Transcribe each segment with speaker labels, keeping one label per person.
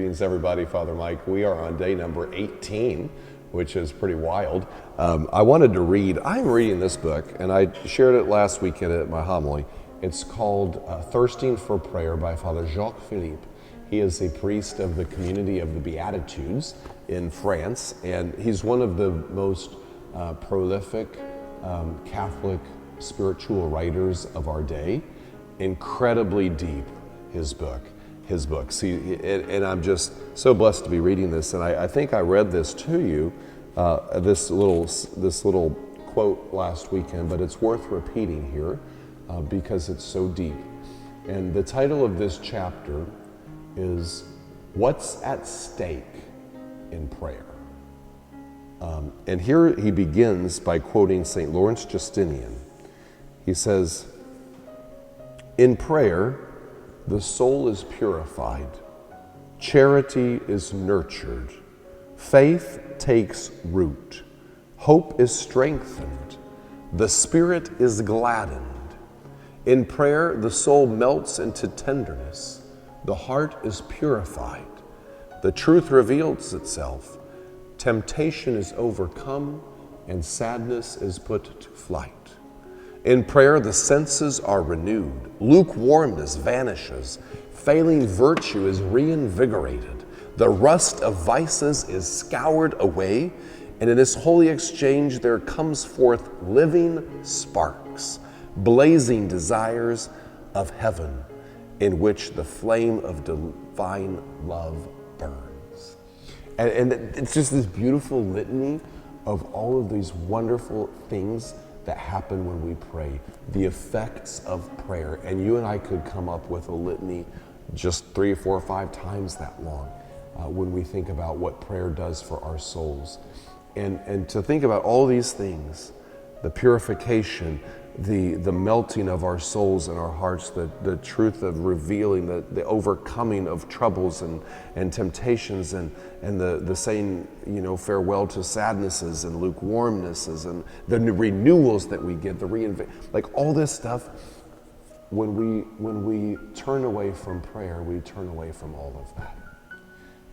Speaker 1: Greetings, everybody. Father Mike. We are on day number 18, which is pretty wild. I wanted to read, I'm reading this book, and I shared it last weekend at my homily. It's called Thirsting for Prayer by Father Jacques Philippe. He is a priest of the community of the Beatitudes in France, and he's one of the most prolific Catholic spiritual writers of our day. Incredibly deep, his books. And I'm just so blessed to be reading this. And I think I read this to you, this little quote last weekend, but it's worth repeating here because it's so deep. And the title of this chapter is "What's at Stake in Prayer?" And here he begins by quoting St. Lawrence Justinian. He says, "In prayer, the soul is purified, charity is nurtured, faith takes root, hope is strengthened, the spirit is gladdened. In prayer, the soul melts into tenderness, the heart is purified, the truth reveals itself, temptation is overcome, and sadness is put to flight. In prayer, the senses are renewed, lukewarmness vanishes, failing virtue is reinvigorated, the rust of vices is scoured away, and in this holy exchange there comes forth living sparks, blazing desires of heaven, in which the flame of divine love burns." And it's just this beautiful litany of all of these wonderful things that happen when we pray, the effects of prayer. And you and I could come up with a litany just 3, 4, 5 times that long when we think about what prayer does for our souls. And to think about all these things, the purification, the melting of our souls and our hearts, the truth of revealing, the overcoming of troubles and temptations, and the saying, farewell to sadnesses and lukewarmnesses, and the renewals that we get, like all this stuff. When we turn away from prayer, we turn away from all of that.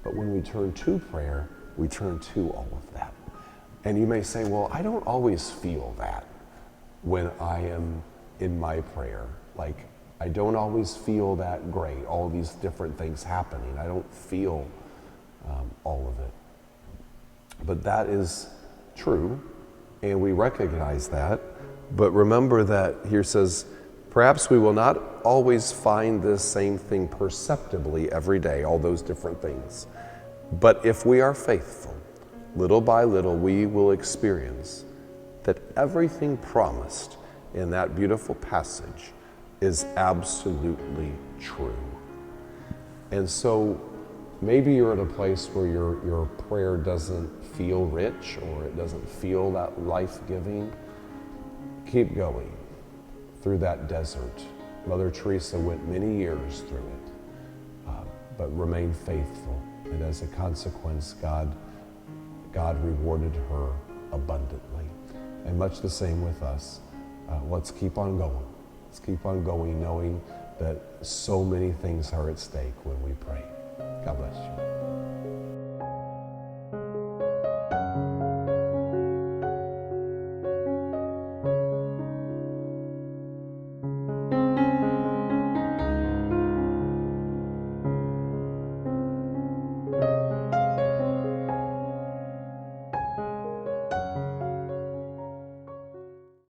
Speaker 1: But when we turn to prayer, we turn to all of that. And you may say, well, I don't always feel that when I am in my prayer. Like, I don't always feel that great, all these different things happening. I don't feel all of it. But that is true, and we recognize that. But remember that here says, perhaps we will not always find this same thing perceptibly every day, all those different things. But if we are faithful, little by little we will experience that everything promised in that beautiful passage is absolutely true. And so maybe you're at a place where your prayer doesn't feel rich, or it doesn't feel that life-giving. Keep going through that desert. Mother Teresa went many years through it, but remained faithful. And as a consequence, God rewarded her abundantly. And much the same with us. Let's keep on going. Let's keep on going, knowing that so many things are at stake when we pray. God bless you.